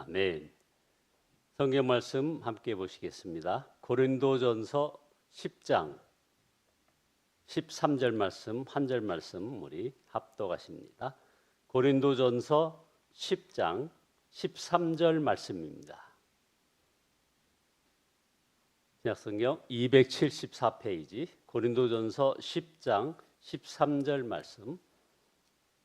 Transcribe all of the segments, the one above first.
아멘. 성경 말씀 함께 보시겠습니다. 고린도전서 10장 13절 말씀, 한 절 말씀 우리 합독하십니다. 고린도전서 10장 13절 말씀입니다. 신약성경 274페이지 고린도전서 10장 13절 말씀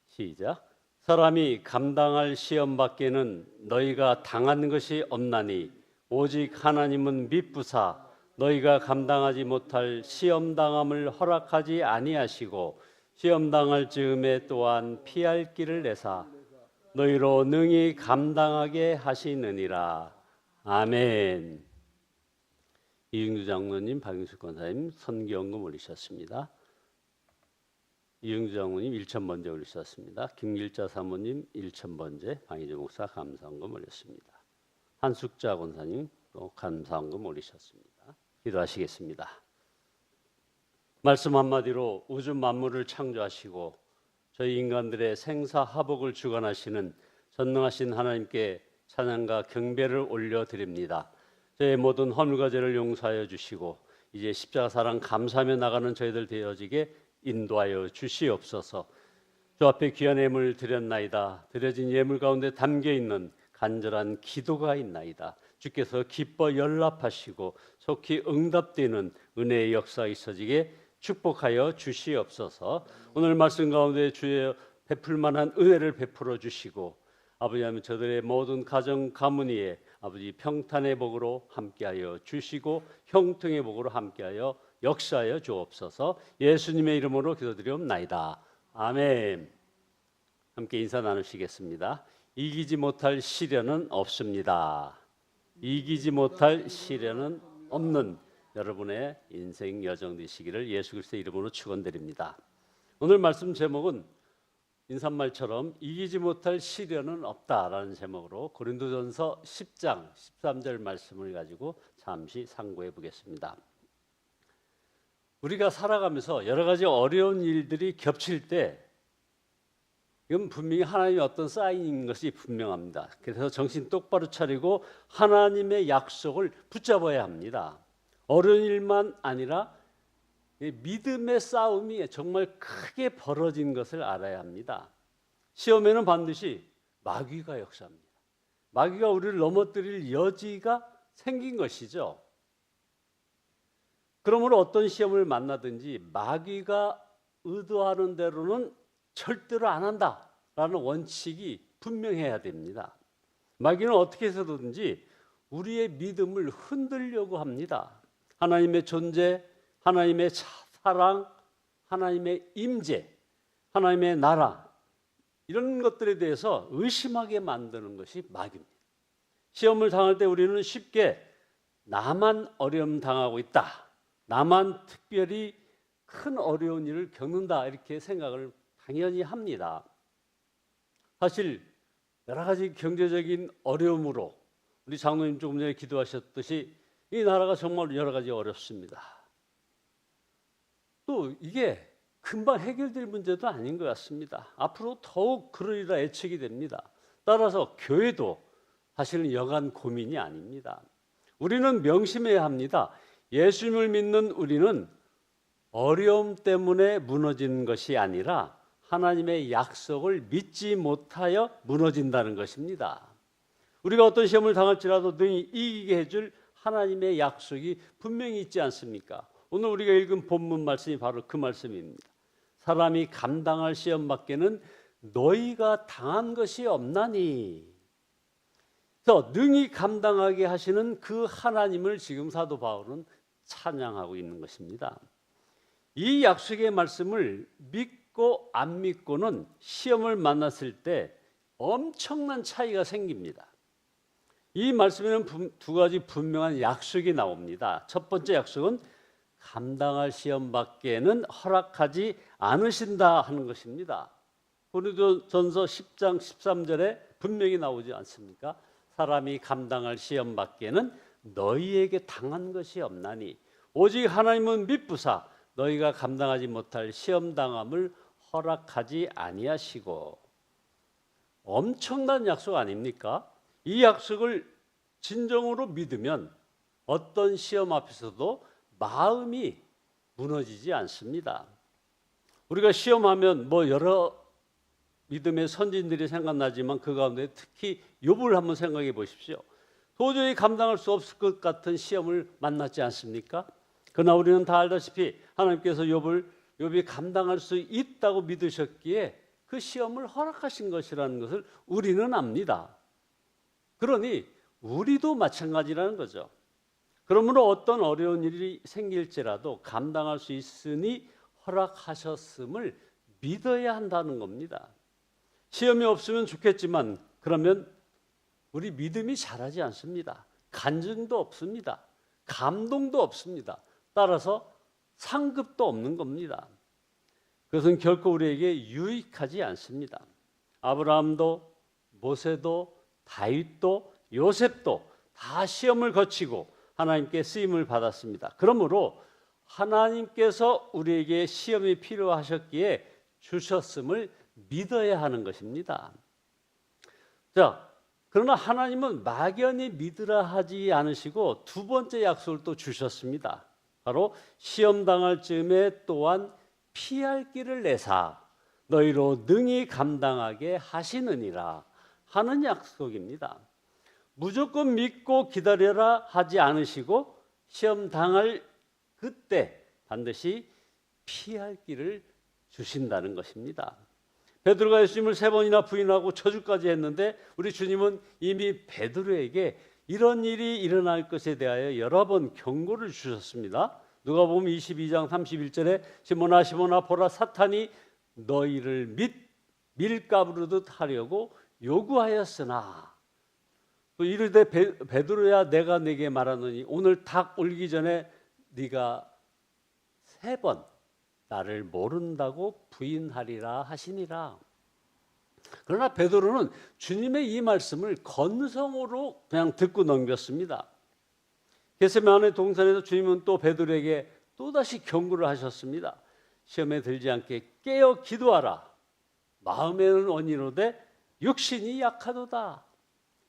시작. 사람이 감당할 시험 밖에는 너희가 당한 것이 없나니 오직 하나님은 미쁘사 너희가 감당하지 못할 시험 당함을 허락하지 아니하시고 시험 당할 즈음에 또한 피할 길을 내사 너희로 능히 감당하게 하시느니라. 아멘. 이영주 장로님, 박영숙 권사님 선기원금 올리셨습니다. 이영주 장로님 1,000번째 올리셨습니다. 김길자 사모님 1,000번째, 방희재 목사 감사원금 올렸습니다. 한숙자 권사님 또 감사원금 올리셨습니다. 기도하시겠습니다. 말씀 한마디로 우주 만물을 창조하시고 저희 인간들의 생사화복을 주관하시는 전능하신 하나님께 찬양과 경배를 올려드립니다. 저의 모든 허물과 죄를 용서하여 주시고 이제 십자가 사랑 감사하며 나가는 저희들 되어지게 인도하여 주시옵소서. 주 앞에 귀한 예물 드렸나이다. 드려진 예물 가운데 담겨있는 간절한 기도가 있나이다. 주께서 기뻐 연락하시고 속히 응답되는 은혜의 역사가 있어지게 축복하여 주시옵소서. 오늘 말씀 가운데 주의 베풀 만한 은혜를 베풀어 주시고 아버지 하나님 저들의 모든 가정 가문 위에 아버지 평탄의 복으로 함께하여 주시고 형통의 복으로 함께하여 역사하여 주옵소서. 예수님의 이름으로 기도드리옵나이다. 아멘. 함께 인사 나누시겠습니다. 이기지 못할 시련은 없습니다. 이기지 못할 시련은 없는 여러분의 인생 여정 되시기를 예수 그리스도의 이름으로 축원드립니다. 오늘 말씀 제목은 인사말처럼 이기지 못할 시련은 없다라는 제목으로 고린도전서 10장 13절 말씀을 가지고 잠시 상고해 보겠습니다. 우리가 살아가면서 여러 가지 어려운 일들이 겹칠 때 이건 분명히 하나님의 어떤 사인인 것이 분명합니다. 그래서 정신 똑바로 차리고 하나님의 약속을 붙잡아야 합니다. 어려운 일만 아니라 믿음의 싸움이 정말 크게 벌어진 것을 알아야 합니다. 시험에는 반드시 마귀가 역사합니다. 마귀가 우리를 넘어뜨릴 여지가 생긴 것이죠. 그러므로 어떤 시험을 만나든지 마귀가 의도하는 대로는 절대로 안 한다라는 원칙이 분명해야 됩니다. 마귀는 어떻게 해서든지 우리의 믿음을 흔들려고 합니다. 하나님의 존재, 하나님의 사랑, 하나님의 임재, 하나님의 나라 이런 것들에 대해서 의심하게 만드는 것이 마귀입니다. 시험을 당할 때 우리는 쉽게 나만 어려움 당하고 있다. 나만 특별히 큰 어려운 일을 겪는다 이렇게 생각을 당연히 합니다. 사실 여러 가지 경제적인 어려움으로 우리 장로님 조금 전에 기도하셨듯이 이 나라가 정말 여러 가지 어렵습니다. 또 이게 금방 해결될 문제도 아닌 것 같습니다. 앞으로 더욱 그러리라 예측이 됩니다. 따라서 교회도 사실은 여간 고민이 아닙니다. 우리는 명심해야 합니다. 예수님을 믿는 우리는 어려움 때문에 무너지는 것이 아니라 하나님의 약속을 믿지 못하여 무너진다는 것입니다. 우리가 어떤 시험을 당할지라도 능히 이기게 해줄 하나님의 약속이 분명히 있지 않습니까? 오늘 우리가 읽은 본문 말씀이 바로 그 말씀입니다. 사람이 감당할 시험 밖에는 너희가 당한 것이 없나니. 그래서 능히 감당하게 하시는 그 하나님을 지금 사도 바울은 찬양하고 있는 것입니다. 이 약속의 말씀을 믿고 안 믿고는 시험을 만났을 때 엄청난 차이가 생깁니다. 이 말씀에는 두 가지 분명한 약속이 나옵니다. 첫 번째 약속은 감당할 시험 밖에는 허락하지 않으신다 하는 것입니다. 고린도전서 10장 13절에 분명히 나오지 않습니까? 사람이 감당할 시험 밖에는 너희에게 당한 것이 없나니 오직 하나님은 미쁘사 너희가 감당하지 못할 시험 당함을 허락하지 아니하시고. 엄청난 약속 아닙니까? 이 약속을 진정으로 믿으면 어떤 시험 앞에서도 마음이 무너지지 않습니다. 우리가 시험하면 여러 믿음의 선진들이 생각나지만 그 가운데 특히 욥을 한번 생각해 보십시오. 도저히 감당할 수 없을 것 같은 시험을 만났지 않습니까? 그러나 우리는 다 알다시피 하나님께서 욥이 감당할 수 있다고 믿으셨기에 그 시험을 허락하신 것이라는 것을 우리는 압니다. 그러니 우리도 마찬가지라는 거죠. 그러므로 어떤 어려운 일이 생길지라도 감당할 수 있으니 허락하셨음을 믿어야 한다는 겁니다. 시험이 없으면 좋겠지만 그러면 우리 믿음이 자라지 않습니다. 간증도 없습니다. 감동도 없습니다. 따라서 상급도 없는 겁니다. 그것은 결코 우리에게 유익하지 않습니다. 아브라함도 모세도 다윗도 요셉도 다 시험을 거치고 하나님께 쓰임을 받았습니다. 그러므로 하나님께서 우리에게 시험이 필요하셨기에 주셨음을 믿어야 하는 것입니다. 자, 그러나 하나님은 막연히 믿으라 하지 않으시고 두 번째 약속을 또 주셨습니다. 바로 시험 당할 즈음에 또한 피할 길을 내사 너희로 능히 감당하게 하시느니라 하는 약속입니다. 무조건 믿고 기다려라 하지 않으시고 시험 당할 그때 반드시 피할 길을 주신다는 것입니다. 베드로가 예수님을 3번이나 부인하고 저주까지 했는데 우리 주님은 이미 베드로에게 이런 일이 일어날 것에 대하여 여러 번 경고를 주셨습니다. 누가복음 22장 31절에 시몬아 보라 사탄이 너희를 밀가부르듯 하려고 요구하였으나 또 이르되 베드로야 내가 네게 말하노니 오늘 닭 울기 전에 네가 3번 나를 모른다고 부인하리라 하시니라. 그러나 베드로는 주님의 이 말씀을 건성으로 그냥 듣고 넘겼습니다. 겟세마네 동산에서 주님은 또 베드로에게 또다시 경고를 하셨습니다. 시험에 들지 않게 깨어 기도하라. 마음에는 언이로되 육신이 약하도다.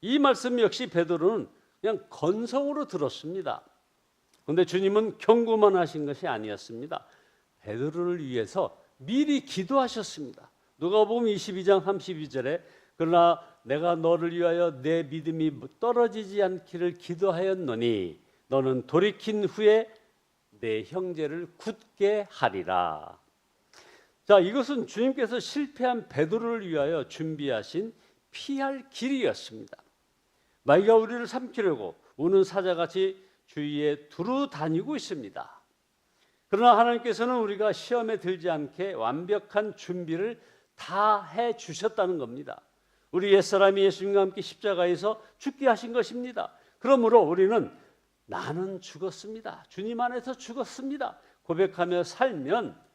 이 말씀 역시 베드로는 그냥 건성으로 들었습니다. 그런데 주님은 경고만 하신 것이 아니었습니다. 베드로를 위해서 미리 기도하셨습니다. 누가복음 22장 32절에 그러나 내가 너를 위하여 내 믿음이 떨어지지 않기를 기도하였노니 너는 돌이킨 후에 내 형제를 굳게 하리라. 자, 이것은 주님께서 실패한 베드로를 위하여 준비하신 피할 길이었습니다. 마귀가 우리를 삼키려고 우는 사자같이 주위에 두루 다니고 있습니다. 그러나 하나님께서는 우리가 시험에 들지 않게 완벽한 준비를 다 해주셨다는 겁니다. 우리 옛사람이 예수님과 함께 십자가에서 죽게 하신 것입니다. 그러므로 우리는 나는 죽었습니다. 주님 안에서 죽었습니다. 고백하며 살면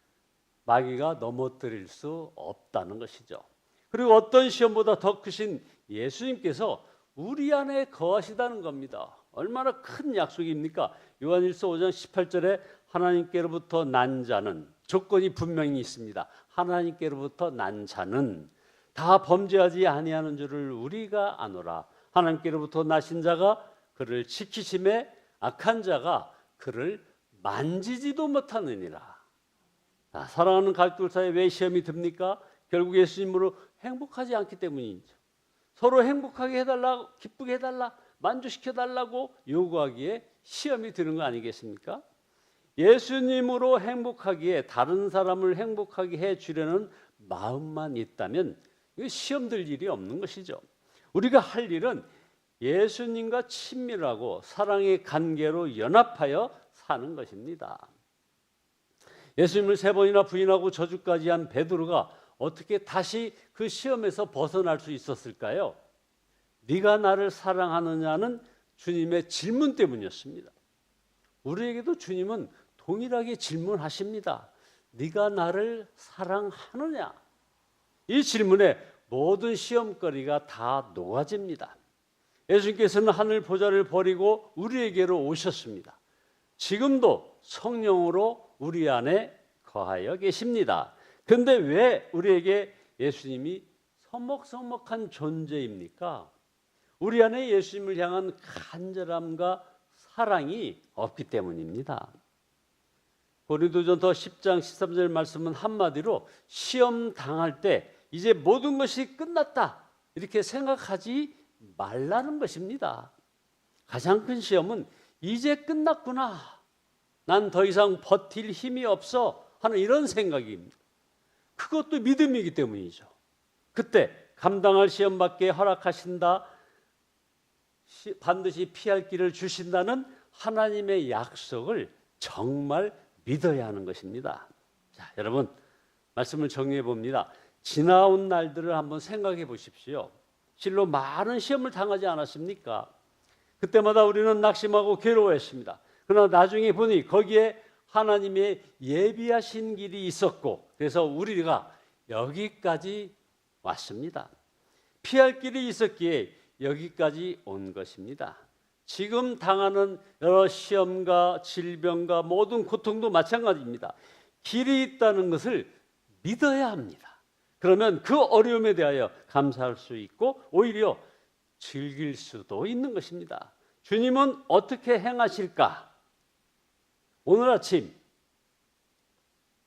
마귀가 넘어뜨릴 수 없다는 것이죠. 그리고 어떤 시험보다 더 크신 예수님께서 우리 안에 거하시다는 겁니다. 얼마나 큰 약속입니까? 요한일서 5장 18절에 하나님께로부터 난 자는 조건이 분명히 있습니다. 하나님께로부터 난 자는 다 범죄하지 아니하는 줄을 우리가 아노라. 하나님께로부터 나신 자가 그를 지키심에 악한 자가 그를 만지지도 못하느니라. 사랑하는 가족들 사이에 왜 시험이 듭니까? 결국 예수님으로 행복하지 않기 때문이죠. 서로 행복하게 해달라, 기쁘게 해달라, 만족시켜달라고 요구하기에 시험이 드는 거 아니겠습니까? 예수님으로 행복하기에 다른 사람을 행복하게 해주려는 마음만 있다면 시험 들 일이 없는 것이죠. 우리가 할 일은 예수님과 친밀하고 사랑의 관계로 연합하여 사는 것입니다. 예수님을 3번이나 부인하고 저주까지 한 베드로가 어떻게 다시 그 시험에서 벗어날 수 있었을까요? 네가 나를 사랑하느냐는 주님의 질문 때문이었습니다. 우리에게도 주님은 동일하게 질문하십니다. 네가 나를 사랑하느냐? 이 질문에 모든 시험거리가 다 녹아집니다. 예수님께서는 하늘 보좌를 버리고 우리에게로 오셨습니다. 지금도 성령으로 우리 안에 거하여 계십니다. 그런데 왜 우리에게 예수님이 서먹서먹한 존재입니까? 우리 안에 예수님을 향한 간절함과 사랑이 없기 때문입니다. 고린도전서 10장 13절 말씀은 한마디로 시험 당할 때 이제 모든 것이 끝났다 이렇게 생각하지 말라는 것입니다. 가장 큰 시험은 이제 끝났구나, 난 더 이상 버틸 힘이 없어 하는 이런 생각입니다. 그것도 믿음이기 때문이죠. 그때 감당할 시험밖에 허락하신다, 반드시 피할 길을 주신다는 하나님의 약속을 정말 믿어야 하는 것입니다. 자, 여러분, 말씀을 정리해 봅니다. 지나온 날들을 한번 생각해 보십시오. 실로 많은 시험을 당하지 않았습니까? 그때마다 우리는 낙심하고 괴로워했습니다. 그러나 나중에 보니 거기에 하나님의 예비하신 길이 있었고, 그래서 우리가 여기까지 왔습니다. 피할 길이 있었기에 여기까지 온 것입니다. 지금 당하는 여러 시험과 질병과 모든 고통도 마찬가지입니다. 길이 있다는 것을 믿어야 합니다. 그러면 그 어려움에 대하여 감사할 수 있고 오히려 즐길 수도 있는 것입니다. 주님은 어떻게 행하실까? 오늘 아침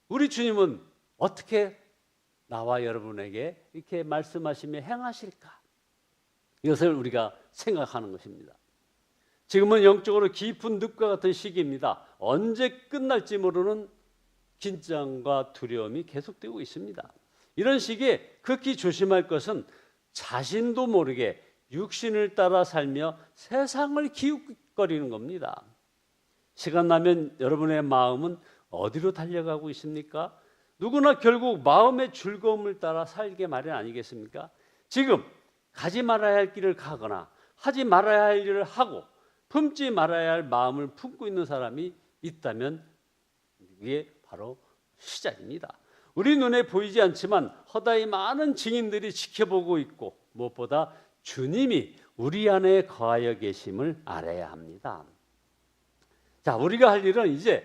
우리 주님은 어떻게 나와 여러분에게 이렇게 말씀하시며 행하실까? 이것을 우리가 생각하는 것입니다. 지금은 영적으로 깊은 늪과 같은 시기입니다. 언제 끝날지 모르는 긴장과 두려움이 계속되고 있습니다. 이런 시기에 극히 조심할 것은 자신도 모르게 육신을 따라 살며 세상을 기웃거리는 겁니다. 시간 나면 여러분의 마음은 어디로 달려가고 있습니까? 누구나 결국 마음의 즐거움을 따라 살게 마련 아니겠습니까? 지금 가지 말아야 할 길을 가거나 하지 말아야 할 일을 하고 품지 말아야 할 마음을 품고 있는 사람이 있다면 이게 바로 시작입니다. 우리 눈에 보이지 않지만 허다히 많은 증인들이 지켜보고 있고 무엇보다 주님이 우리 안에 거하여 계심을 알아야 합니다. 자, 우리가 할 일은 이제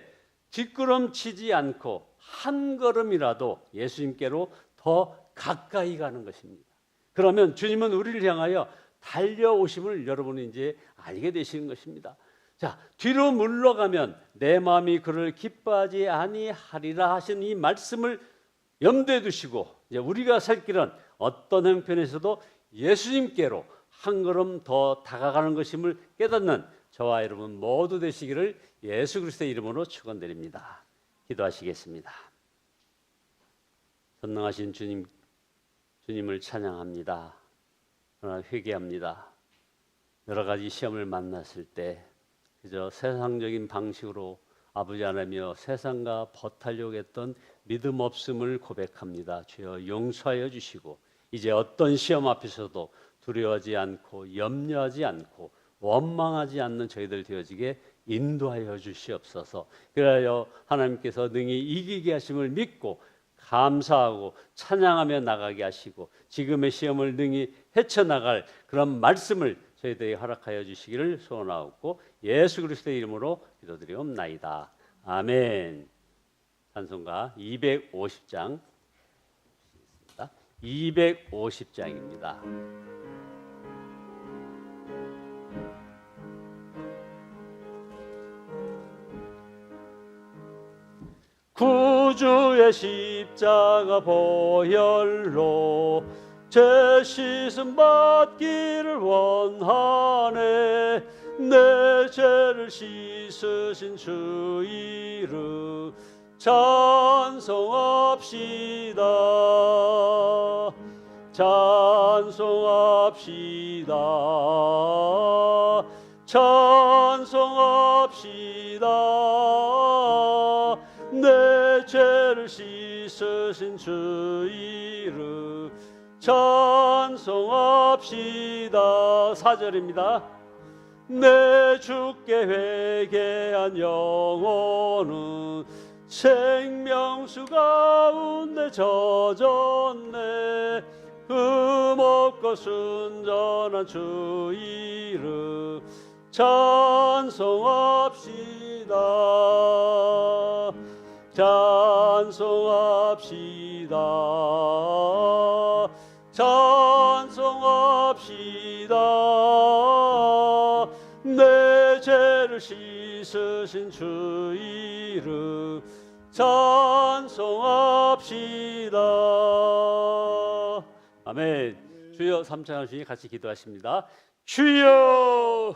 뒷걸음치지 않고 한 걸음이라도 예수님께로 더 가까이 가는 것입니다. 그러면 주님은 우리를 향하여 달려오심을 여러분이 이제 알게 되시는 것입니다. 자, 뒤로 물러가면 내 마음이 그를 기뻐하지 아니하리라 하신 이 말씀을 염두에 두시고 이제 우리가 살 길은 어떤 형편에서도 예수님께로 한 걸음 더 다가가는 것임을 깨닫는 저와 여러분 모두 되시기를 예수 그리스도의 이름으로 축원드립니다. 기도하시겠습니다. 전능하신 주님을 찬양합니다. 그러나 회개합니다. 여러 가지 시험을 만났을 때 그저 세상적인 방식으로 아버지 하나님이여 세상과 버타려고 했던 믿음 없음을 고백합니다. 주여 용서하여 주시고 이제 어떤 시험 앞에서도 두려워하지 않고 염려하지 않고 원망하지 않는 저희들 되어지게 인도하여 주시옵소서. 그래야 하나님께서 능히 이기게 하심을 믿고 감사하고 찬양하며 나가게 하시고 지금의 시험을 능히 헤쳐나갈 그런 말씀을 저희들에게 허락하여 주시기를 소원하옵고 예수 그리스도의 이름으로 기도드리옵나이다. 아멘. 찬송가 250장 250장입니다. 구주의 십자가 보혈로 죄 씻음 받기를 원하네. 내 죄를 씻으신 주 이름 찬송합시다. 찬송합시다. 찬송합시다. 내 죄를 씻으신 주 이름 찬송합시다. 4절입니다. 내 주께 회개한 영혼은 생명수 가운데 젖었네. 흠없고 순전한 주 이름 찬송합시다. 찬송합시다. 찬송합시다. 찬송합시다. 내 죄를 씻으신 주 이름 찬송합시다. 아멘. 주여, 3찬양 중에 같이 기도하십니다. 주여